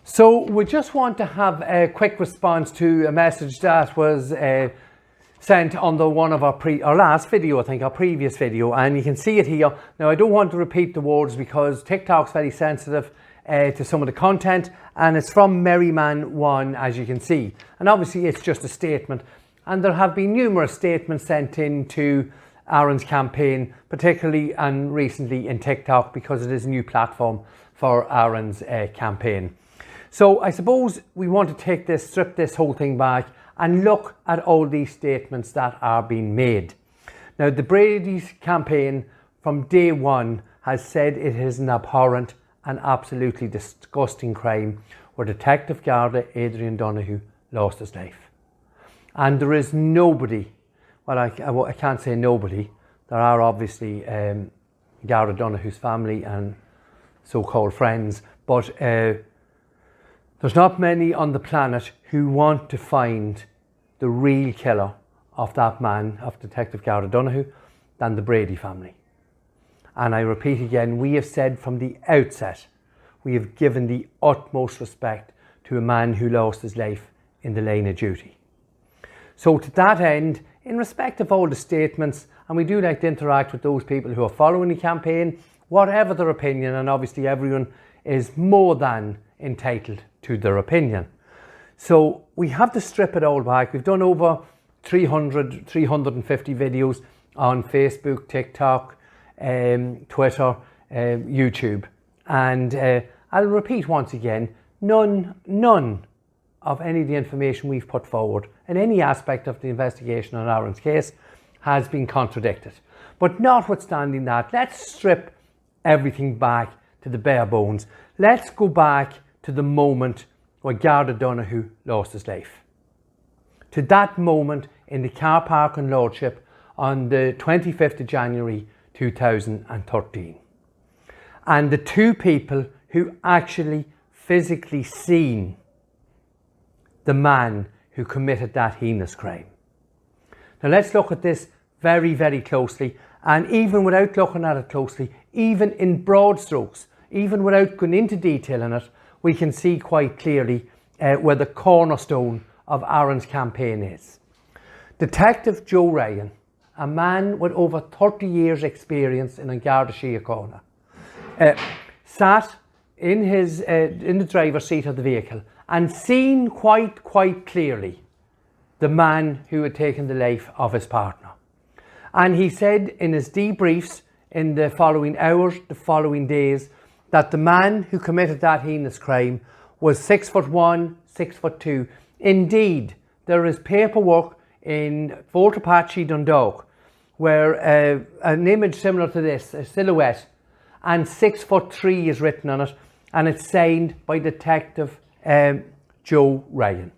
So we just want to have a quick response to a message that was sent under one of our last video, I think, our previous video, and you can see it here. Now I don't want to repeat the words because TikTok's very sensitive to some of the content, and it's from Merryman1, as you can see, and obviously it's just a statement, and there have been numerous statements sent in to Aaron's campaign, particularly and recently in TikTok, because it is a new platform for Aaron's campaign. So I suppose we want to strip this whole thing back and look at all these statements that are being made. Now, the Brady's campaign from day one has said it is an abhorrent and absolutely disgusting crime where Detective Garda Adrian Donohoes lost his life. And there is nobody, well, I can't say nobody, there are obviously Garda Donohoes' family and so-called friends, but there's not many on the planet who want to find the real killer of that man, of Detective Garda Donohoes, than the Brady family. And I repeat again, we have said from the outset, we have given the utmost respect to a man who lost his life in the line of duty. So to that end, in respect of all the statements, and we do like to interact with those people who are following the campaign, whatever their opinion, and obviously everyone is more than entitled to their opinion. So we have to strip it all back. We've done over 350 videos on Facebook, TikTok, Twitter, YouTube. And I'll repeat once again, none of any of the information we've put forward in any aspect of the investigation on Aaron's case has been contradicted. But notwithstanding that, let's strip everything back to the bare bones. Let's go back to the moment where Garda Donohoes lost his life. To that moment in the car park in Lordship on the 25th of January 2013. And the two people who actually physically seen the man who committed that heinous crime. Now let's look at this very, very closely, and even without looking at it closely, even in broad strokes, even without going into detail in it, we can see quite clearly where the cornerstone of Aaron's campaign is. Detective Joe Ryan, a man with over 30 years experience in Garda Síochána, sat in the driver's seat of the vehicle and seen quite clearly the man who had taken the life of his partner. And he said in his debriefs in the following hours, the following days, that the man who committed that heinous crime was 6'1", 6'2". Indeed, there is paperwork in Fort Apache, Dundalk, where an image similar to this, a silhouette, and 6'3" is written on it, and it's signed by Detective Joe Ryan.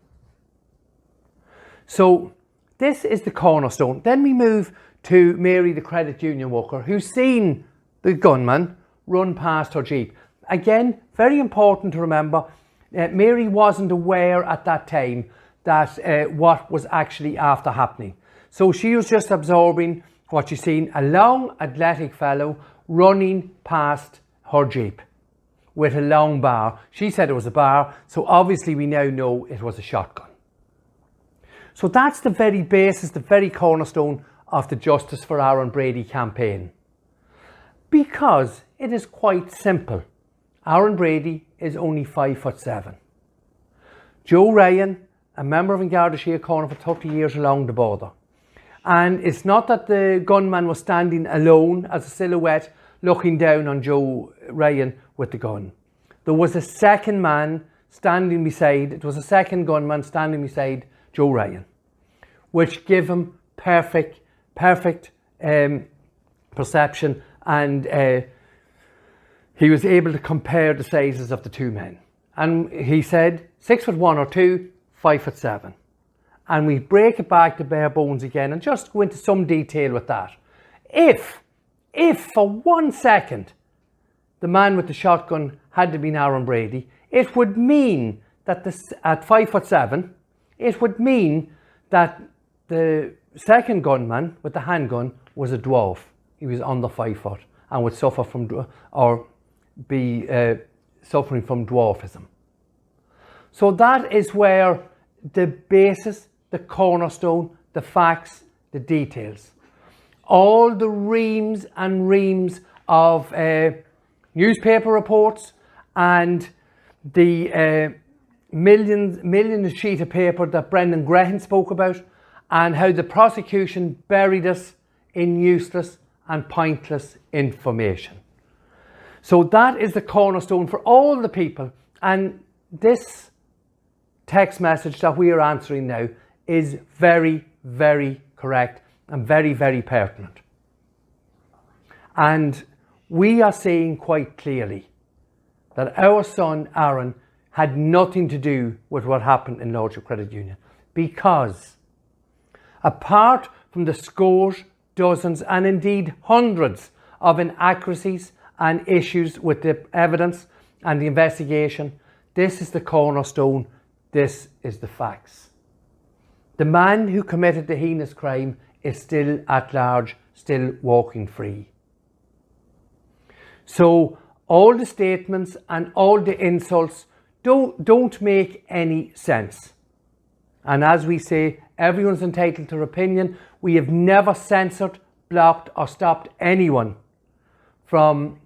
So this is the cornerstone. Then we move to Mary, the credit union worker, who's seen the gunman run past her Jeep. Again, very important to remember, Mary wasn't aware at that time that what was actually after happening. So she was just absorbing what she's seen, a long athletic fellow running past her Jeep with a long bar. She said it was a bar, so obviously we now know it was a shotgun. So that's the very basis, the very cornerstone of the Justice for Aaron Brady campaign. Because it is quite simple. Aaron Brady is only 5'7". Joe Ryan, a member of Garda Síochána for 30 years along the border. And it's not that the gunman was standing alone as a silhouette looking down on Joe Ryan with the gun. There was a second man standing beside, it was a second gunman standing beside Joe Ryan, which gave him perfect perception, and he was able to compare the sizes of the two men. And he said 6'1" or 2", 5'7". And we break it back to bare bones again and just go into some detail with that. If for 1 second the man with the shotgun had to be Aaron Brady, it would mean that at 5'7", it would mean that the second gunman with the handgun was a dwarf. He was under 5 foot and would suffer from, or be suffering from dwarfism. So that is where the basis, the cornerstone, the facts, the details, all the reams and reams of newspaper reports and the million sheet of paper that Brendan Grehan spoke about, and how the prosecution buried us in useless and pointless information. So that is the cornerstone for all the people, and this text message that we are answering now is very, very correct and very, very pertinent. And we are seeing quite clearly that our son Aaron had nothing to do with what happened in Lordship Credit Union, because apart from the scores, dozens and indeed hundreds of inaccuracies and issues with the evidence and the investigation, this is the cornerstone, this is the facts. The man who committed the heinous crime is still at large, still walking free. So all the statements and all the insults don't make any sense. And as we say, everyone's entitled to their opinion. We have never censored, blocked or stopped anyone from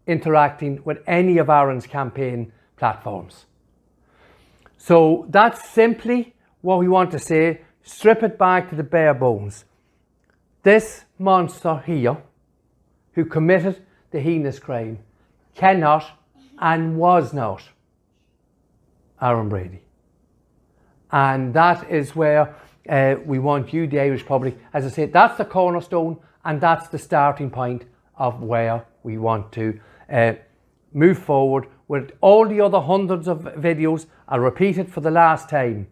interacting with any of Aaron's campaign platforms. So that's simply what we want to say. Strip it back to the bare bones. This monster here, who committed the heinous crime, cannot and was not Aaron Brady. And that is where we want you, the Irish public, as I say, that's the cornerstone and that's the starting point of where we want to move forward with all the other hundreds of videos. I'll repeat it for the last time.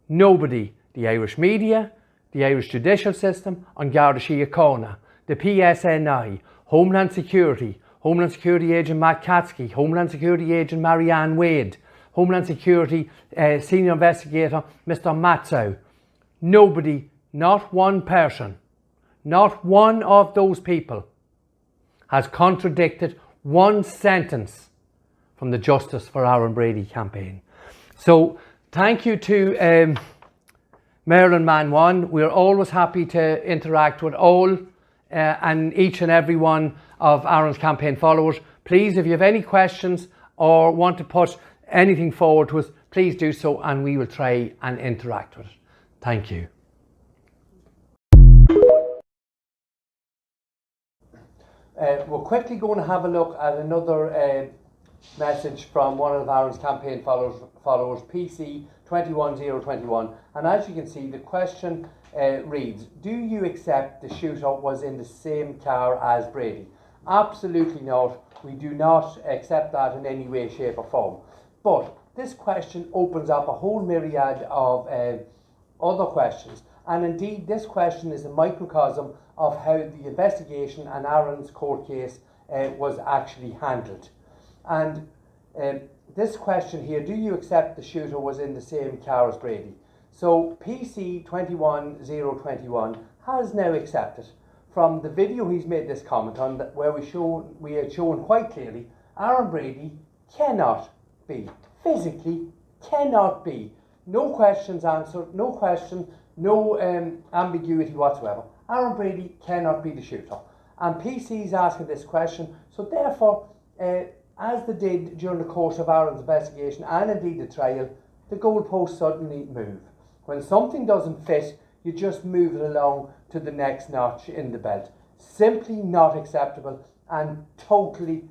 Nobody, the Irish media, the Irish judicial system, on Garda Síochána, the PSNI, Homeland Security Agent Matt Katsky, Homeland Security Agent Marianne Wade, Homeland Security Senior Investigator Mr. Matzow. Nobody, not one person, not one of those people has contradicted one sentence from the Justice for Aaron Brady campaign. So thank you to Marilyn Man One. We're always happy to interact with all and each and every one of Aaron's campaign followers. Please, if you have any questions or want to put anything forward to us, please do so and we will try and interact with it. Thank you. We're quickly going to have a look at another message from one of Aaron's campaign followers, PC 21021, and as you can see, the question reads: do you accept the shooter was in the same car as Brady? Absolutely not. We do not accept that in any way, shape or form. But this question opens up a whole myriad of other questions, and indeed this question is a microcosm of how the investigation and Aaron's court case was actually handled. And this question here, do you accept the shooter was in the same car as Brady? So PC 21021 has now accepted from the video he's made this comment on, that where we had shown quite clearly Aaron Brady cannot be, physically cannot be, no questions answered, no question, no ambiguity whatsoever. Aaron Brady cannot be the shooter. And PC is asking this question, so therefore, as they did during the course of Aaron's investigation and indeed the trial, the goalposts suddenly move. When something doesn't fit, you just move it along to the next notch in the belt. Simply not acceptable and totally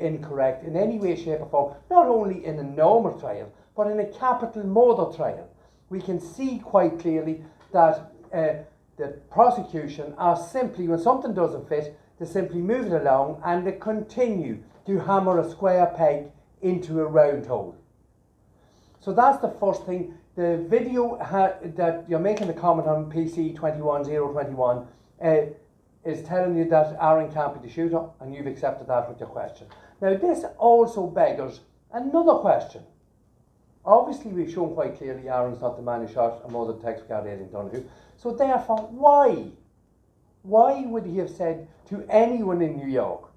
incorrect in any way, shape or form, not only in a normal trial, but in a capital murder trial. We can see quite clearly that the prosecution are simply, when something doesn't fit, they simply move it along and they continue to hammer a square peg into a round hole. So that's the first thing. The video that you're making the comment on, PC 21021, is telling you that Aaron can't be the shooter, and you've accepted that with your question. Now this also beggars another question. Obviously we've shown quite clearly Aaron's not the man who shot a mother detective, Garda Adrian Donohoes. So therefore, why would he have said to anyone in New York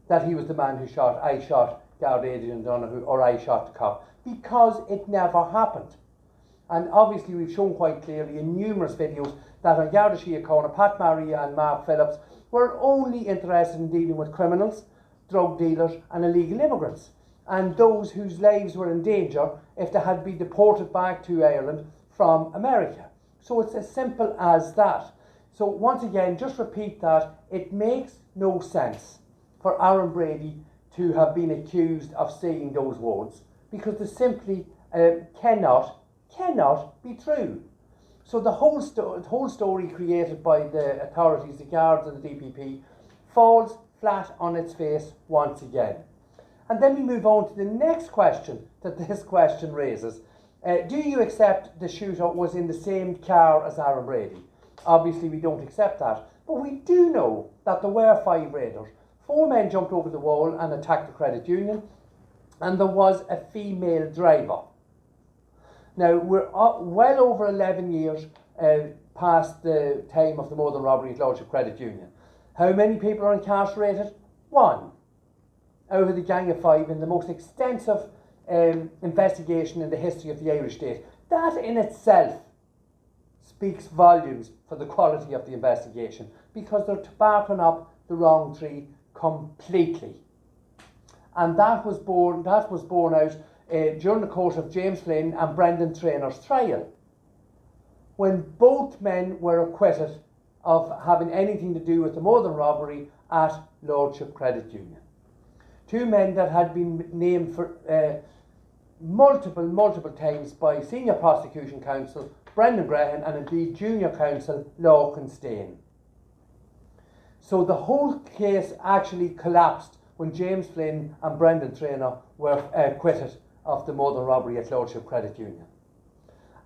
that he was the man who shot Garda Adrian Donohoes or I shot the cop, because it never happened. And obviously we've shown quite clearly in numerous videos that on Garda Síochána, Pat Maria and Mark Phillips were only interested in dealing with criminals, drug dealers and illegal immigrants, and those whose lives were in danger if they had been deported back to Ireland from America. So it's as simple as that. So once again, just repeat that it makes no sense for Aaron Brady to have been accused of saying those words, because they simply cannot be true. So the whole story created by the authorities, the guards and the DPP, falls flat on its face once again. And then we move on to the next question that this question raises. Do you accept the shooter was in the same car as Aaron Brady? Obviously we don't accept that, but we do know that there were 5 raiders. 4 men jumped over the wall and attacked the credit union, and there was a female driver. Now we're well over 11 years past the time of the murder robbery at Lordship Credit Union. How many people are incarcerated? 1 out of the gang of 5 in the most extensive investigation in the history of the Irish state. That in itself speaks volumes for the quality of the investigation, because they're barking up the wrong tree completely. And that was borne out during the course of James Flynn and Brendan Trainor's trial, when both men were acquitted of having anything to do with the murder robbery at Lordship Credit Union. 2 men that had been named for multiple times by Senior Prosecution Counsel Brendan Graham and indeed Junior Counsel Lorcan Stain. So the whole case actually collapsed when James Flynn and Brendan Trainor were acquitted of the murder robbery at Lordship Credit Union.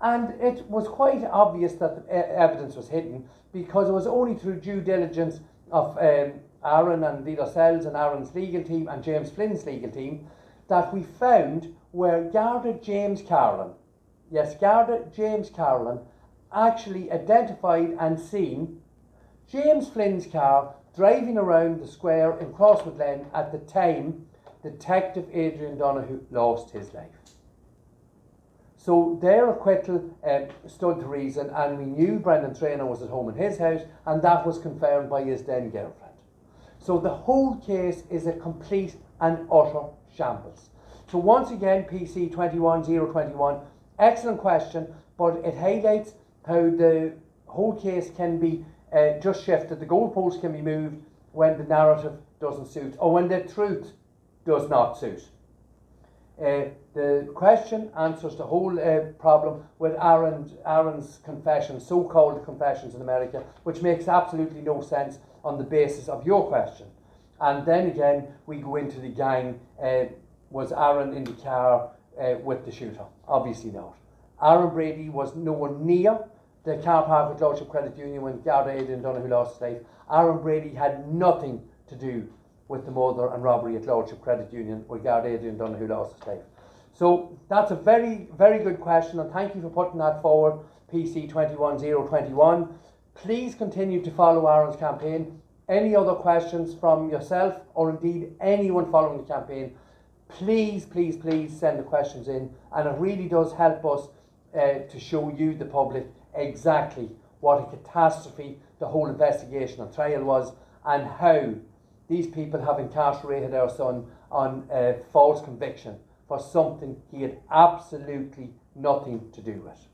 And it was quite obvious that the evidence was hidden, because it was only through due diligence of Aaron and indeed ourselves and Aaron's legal team and James Flynn's legal team that we found where Garda James Carlin, yes, Garda James Carlin, actually identified and seen James Flynn's car driving around the square in Crosswood Lane at the time Detective Adrian Donohoes lost his life. So their acquittal stood to reason, and we knew Brendan Trainor was at home in his house, and that was confirmed by his then girlfriend. So the whole case is a complete and utter shambles. So once again, PC 21021, excellent question, but it highlights how the whole case can be just shifted. The goalpost can be moved when the narrative doesn't suit, or when the truth does not suit. The question answers the whole problem with Aaron's confessions, so-called confessions in America, which makes absolutely no sense on the basis of your question. And then again, we go into the gang. Was Aaron in the car with the shooter? Obviously not. Aaron Brady was nowhere near the car park at Lordship Credit Union when Garda Adrian Donohoes lost his life. Aaron Brady had nothing to do with the murder and robbery at Lordship Credit Union where Garda Adrian Donohoes lost his life. So that's a very, very good question, and thank you for putting that forward, PC 21021. Please continue to follow Aaron's campaign. Any other questions from yourself or indeed anyone following the campaign, please send the questions in, and it really does help us to show you, the public, exactly what a catastrophe the whole investigation and trial was, and how these people have incarcerated our son on false conviction for something he had absolutely nothing to do with.